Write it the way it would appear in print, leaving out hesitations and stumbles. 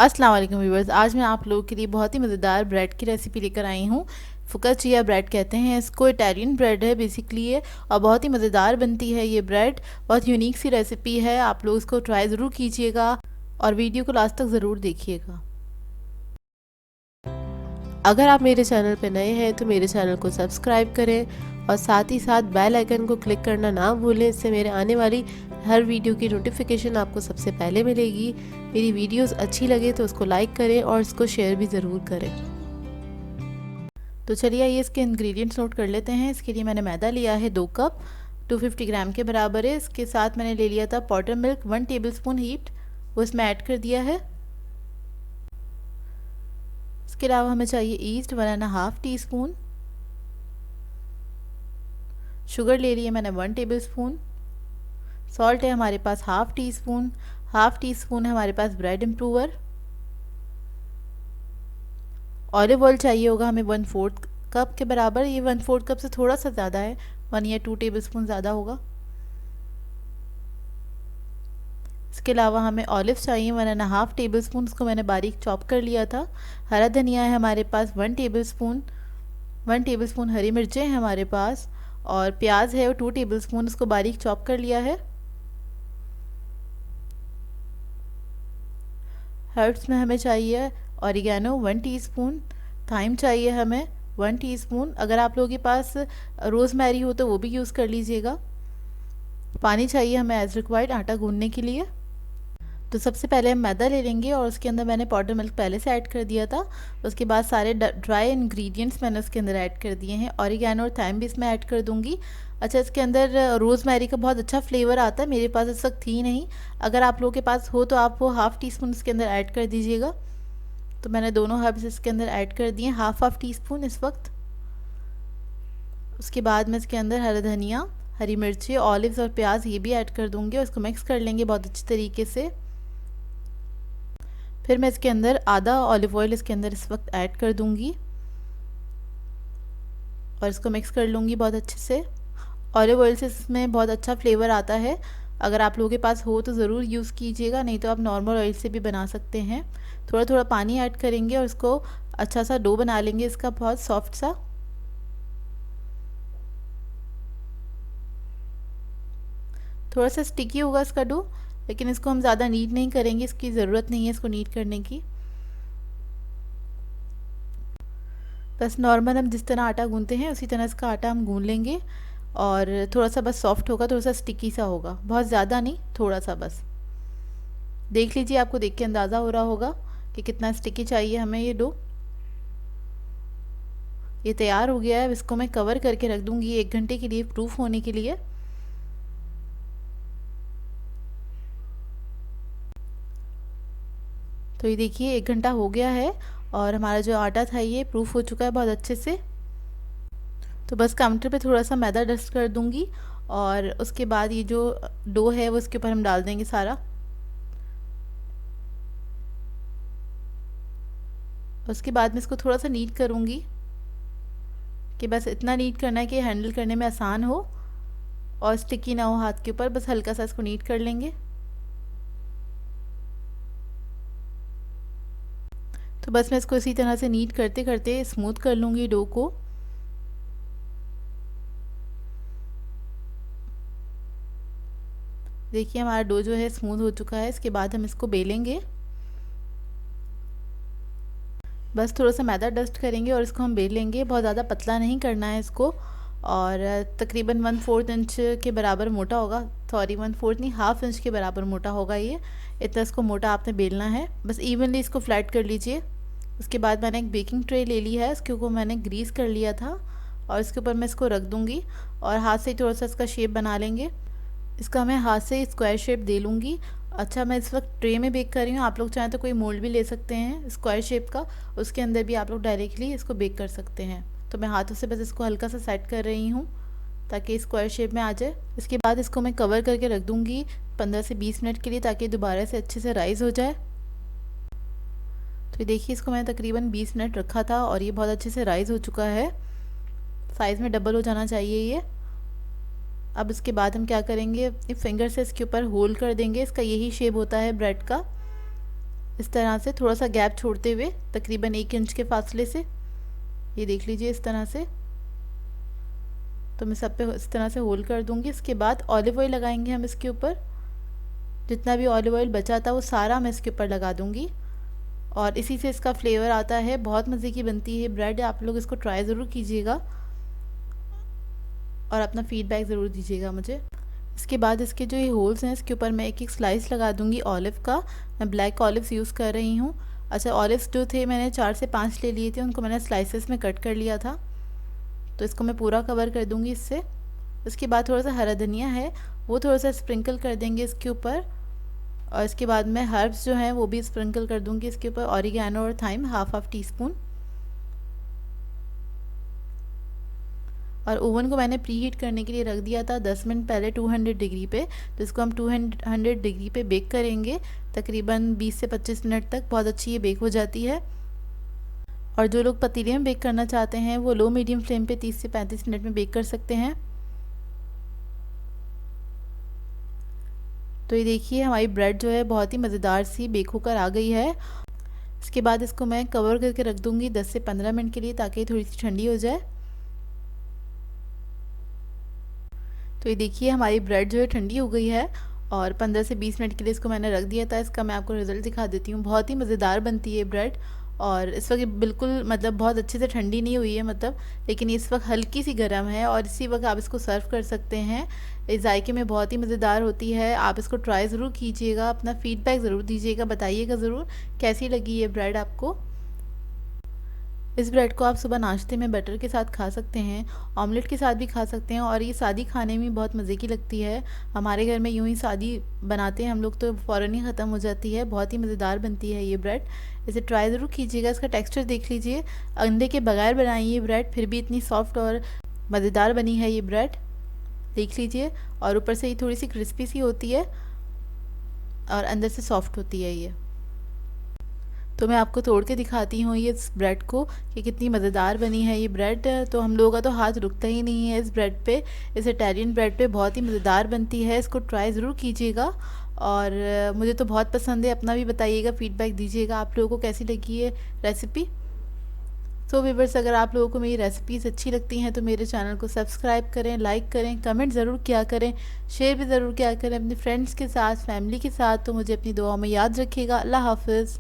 अस्सलाम वालेकुम व्यूअर्स। आज मैं आप लोगों के लिए बहुत ही मज़ेदार ब्रेड की रेसिपी लेकर आई हूँ। फोकाचिया ब्रेड कहते हैं इसको। इटालियन ब्रेड है बेसिकली ये, और बहुत ही मज़ेदार बनती है ये ब्रेड। बहुत यूनिक सी रेसिपी है, आप लोग इसको ट्राई ज़रूर कीजिएगा और वीडियो को लास्ट तक ज़रूर देखिएगा। अगर आप मेरे चैनल पर नए हैं तो मेरे चैनल को सब्सक्राइब करें और साथ ही साथ बेल आइकन को क्लिक करना ना भूलें। इससे मेरे आने वाली हर वीडियो की नोटिफिकेशन आपको सबसे पहले मिलेगी। मेरी वीडियोस अच्छी लगे तो उसको लाइक करें और इसको शेयर भी ज़रूर करें। तो चलिए आइए इसके इंग्रेडिएंट्स नोट कर लेते हैं। इसके लिए मैंने मैदा लिया है 2 कप, 250 ग्राम के बराबर है। इसके साथ मैंने ले लिया था पाउडर मिल्क 1 टेबलस्पून हीट, वो इसमें ऐड कर दिया है। इसके अलावा हमें चाहिए ईस्ट 1.5 टीस्पून। शुगर ले लिया मैंने 1 टेबलस्पून। सॉल्ट है हमारे पास हाफ टी स्पून है हमारे पास ब्रेड इम्प्रूवर। ऑलिव ऑयल चाहिए होगा हमें 1/4 कप के बराबर। ये 1/4 कप से थोड़ा सा ज़्यादा है, 1 या 2 टेबलस्पून ज़्यादा होगा। इसके अलावा हमें ऑलिव चाहिए 1.5 टेबलस्पून, उसको मैंने बारीक चॉप कर लिया था। हरा धनिया है हमारे पास 1 टेबलस्पून। 1 टेबलस्पून हरी मिर्चें हैं हमारे पास, और प्याज है वो 2 टेबलस्पून, उसको बारीक चॉप कर लिया है। हर्ब्स में हमें चाहिए ऑरिगेनो 1 टीस्पून, थाइम चाहिए हमें 1 टीस्पून। अगर आप लोगों के पास रोज़मेरी हो तो वो भी यूज़ कर लीजिएगा। पानी चाहिए हमें एज रिक्वायर्ड आटा गूंदने के लिए। तो सबसे पहले हम मैदा ले लेंगे और उसके अंदर मैंने पाउडर मिल्क पहले से ऐड कर दिया था। उसके बाद सारे ड्राई इंग्रेडिएंट्स मैंने उसके अंदर ऐड कर दिए हैं। ऑरिगेनो और थाइम भी इसमें ऐड कर दूंगी। अच्छा, इसके अंदर रोज़मेरी का बहुत अच्छा फ्लेवर आता है, मेरे पास इस वक्त थी नहीं। अगर आप लोगों के पास हो तो आप वो हाफ़ टी स्पून इसके अंदर ऐड कर दीजिएगा। तो मैंने दोनों हर्ब्स इसके अंदर ऐड कर दिए, हाफ टी स्पून इस वक्त। उसके बाद मैं इसके अंदर हरा धनिया, हरी मिर्ची, ऑलिव्स और प्याज ये भी ऐड कर दूंगी और इसको मिक्स कर लेंगे बहुत अच्छी तरीके से। फिर मैं इसके अंदर आधा ऑलिव ऑयल इसके अंदर इस वक्त ऐड कर दूंगी और इसको मिक्स कर लूँगी बहुत अच्छे से। ऑलिव ऑयल से इसमें बहुत अच्छा फ्लेवर आता है। अगर आप लोगों के पास हो तो ज़रूर यूज़ कीजिएगा, नहीं तो आप नॉर्मल ऑयल से भी बना सकते हैं। थोड़ा थोड़ा पानी ऐड करेंगे और इसको अच्छा सा डो बना लेंगे इसका, बहुत सॉफ्ट सा। थोड़ा सा स्टिकी होगा इसका डो, लेकिन इसको हम ज़्यादा नीड नहीं करेंगे, इसकी ज़रूरत नहीं है इसको नीड करने की। बस नॉर्मल हम जिस तरह आटा गूंथते हैं उसी तरह इसका आटा हम गूंथ लेंगे, और थोड़ा सा बस सॉफ्ट होगा, थोड़ा सा स्टिकी सा होगा, बहुत ज़्यादा नहीं, थोड़ा सा बस। देख लीजिए, आपको देख के अंदाज़ा हो रहा होगा कि कितना स्टिकी चाहिए हमें ये डो। ये तैयार हो गया है। इसको मैं कवर करके रख दूँगी 1 घंटे के लिए, प्रूफ होने के लिए। तो ये देखिए 1 घंटा हो गया है और हमारा जो आटा था ये प्रूफ हो चुका है बहुत अच्छे से। तो बस काउंटर पे थोड़ा सा मैदा डस्ट कर दूंगी और उसके बाद ये जो डो है वो इसके ऊपर हम डाल देंगे सारा। उसके बाद में इसको थोड़ा सा नीट करूँगी, कि बस इतना नीट करना है कि हैंडल करने में आसान हो और स्टिकी ना हो हाथ के ऊपर। बस हल्का सा इसको नीट कर लेंगे। तो बस मैं इसको इसी तरह से नीट करते करते स्मूथ कर लूँगी डो को। देखिए हमारा डो जो है स्मूथ हो चुका है। इसके बाद हम इसको बेलेंगे। बस थोड़ा सा मैदा डस्ट करेंगे और इसको हम बेल लेंगे। बहुत ज़्यादा पतला नहीं करना है इसको, और तकरीबन 1/4 इंच के बराबर मोटा होगा। सॉरी 1/4 नहीं, हाफ इंच के बराबर मोटा होगा ये। इतना इसको मोटा आपने बेलना है। बस इवनली इसको फ्लैट कर लीजिए। उसके बाद मैंने एक बेकिंग ट्रे ले ली है, इसके ऊपर मैंने ग्रीस कर लिया था और इसके ऊपर मैं इसको रख दूँगी और हाथ से थोड़ा सा इसका शेप बना लेंगे। इसका मैं हाथ से स्क्वायर शेप दे लूँगी। अच्छा, मैं इस वक्त ट्रे में बेक कर रही हूँ, आप लोग चाहें तो कोई मोल्ड भी ले सकते हैं स्क्वायर शेप का, उसके अंदर भी आप लोग डायरेक्टली इसको बेक कर सकते हैं। तो मैं हाथों से बस इसको हल्का सा सेट कर रही हूँ ताकि स्क्वायर शेप में आ जाए। इसके बाद इसको मैं कवर करके रख दूँगी 15 से 20 मिनट के लिए, ताकि दोबारा से अच्छे से राइज़ हो जाए। तो देखिए इसको मैंने तकरीबन 20 मिनट रखा था और ये बहुत अच्छे से राइज़ हो चुका है। साइज़ में डबल हो जाना चाहिए ये। अब इसके बाद हम क्या करेंगे, अपनी फिंगर से इसके ऊपर होल्ड कर देंगे। इसका यही शेप होता है ब्रेड का। इस तरह से थोड़ा सा गैप छोड़ते हुए तकरीबन 1 इंच के फासले से, ये देख लीजिए इस तरह से। तो मैं सब पे इस तरह से होल कर दूंगी। इसके बाद ऑलिव ऑयल लगाएंगे हम इसके ऊपर। जितना भी ऑलिव ऑयल बचा था वो सारा मैं इसके ऊपर लगा दूंगी और इसी से इसका फ्लेवर आता है। बहुत मज़े की बनती है ब्रेड, आप लोग इसको ट्राई ज़रूर कीजिएगा और अपना फीडबैक ज़रूर दीजिएगा मुझे। इसके बाद इसके जो ये होल्स हैं इसके ऊपर मैं एक एक स्लाइस लगा दूंगी ऑलिव का। मैं ब्लैक ऑलिव्स यूज़ कर रही हूँ। अच्छा, ऑलिव्स जो थे मैंने 4 से 5 ले लिए थे, उनको मैंने स्लाइसेस में कट कर लिया था। तो इसको मैं पूरा कवर कर दूंगी इससे। इसके बाद थोड़ा सा हरा धनिया है वो थोड़ा सा स्प्रिंकल कर देंगे इसके ऊपर। और इसके बाद मैं हर्ब्स जो हैं वो भी स्प्रिंकल कर दूंगी इसके ऊपर, ऑरिगेनो और थाइम हाफ टी-स्पून। और ओवन को मैंने प्री हीट करने के लिए रख दिया था 10 मिनट पहले 200 डिग्री पे। तो इसको हम 200 डिग्री पे बेक करेंगे तकरीबन 20 से 25 मिनट तक। बहुत अच्छी ये बेक हो जाती है। और जो लोग पतीले में बेक करना चाहते हैं वो लो मीडियम फ्लेम पे 30 से 35 मिनट में बेक कर सकते हैं। तो ये देखिए हमारी ब्रेड जो है बहुत ही मज़ेदार सी बेक होकर आ गई है। इसके बाद इसको मैं कवर करके रख दूंगी 10 से 15 मिनट के लिए ताकि थोड़ी सी ठंडी हो जाए। तो ये देखिए हमारी ब्रेड जो है ठंडी हो गई है और 15 से 20 मिनट के लिए इसको मैंने रख दिया था। इसका मैं आपको रिज़ल्ट दिखा देती हूँ। बहुत ही मज़ेदार बनती है ब्रेड और इस वक्त बिल्कुल मतलब बहुत अच्छे से ठंडी नहीं हुई है मतलब, लेकिन इस वक्त हल्की सी गर्म है और इसी वक्त आप इसको सर्व कर सकते हैं। इस जायके में बहुत ही मज़ेदार होती है। आप इसको ट्राई ज़रूर कीजिएगा, अपना फ़ीडबैक ज़रूर दीजिएगा, बताइएगा ज़रूर कैसी लगी ये ब्रेड आपको। इस ब्रेड को आप सुबह नाश्ते में बटर के साथ खा सकते हैं, ऑमलेट के साथ भी खा सकते हैं और ये सादी खाने में बहुत मज़े की लगती है। हमारे घर में यूँ ही सादी बनाते हैं हम लोग तो फ़ौरन ही ख़त्म हो जाती है। बहुत ही मज़ेदार बनती है ये ब्रेड, इसे ट्राई ज़रूर कीजिएगा। इसका टेक्सचर देख लीजिए, अंडे के बगैर बनाई ये ब्रेड फिर भी इतनी सॉफ्ट और मज़ेदार बनी है ये ब्रेड, देख लीजिए। और ऊपर से ये थोड़ी सी क्रिस्पी सी होती है और अंदर से सॉफ्ट होती है ये। तो मैं आपको तोड़ के दिखाती हूँ ये इस ब्रेड को कि कितनी मज़ेदार बनी है ये ब्रेड। तो हम लोगों का तो हाथ रुकता ही नहीं है इस ब्रेड पे, इस इटालियन ब्रेड पे। बहुत ही मज़ेदार बनती है, इसको ट्राई ज़रूर कीजिएगा और मुझे तो बहुत पसंद है। अपना भी बताइएगा, फ़ीडबैक दीजिएगा आप लोगों को कैसी लगी ये रेसिपी। सो व्यूअर्स, अगर आप लोगों को मेरी रेसिपीज़ अच्छी लगती हैं तो मेरे चैनल को सब्सक्राइब करें, लाइक करें, कमेंट ज़रूर किया करें, शेयर भी ज़रूर किया करें अपने फ्रेंड्स के साथ, फैमिली के साथ। तो मुझे अपनी दुआओं में याद रखिएगा। अल्लाह हाफ़िज़।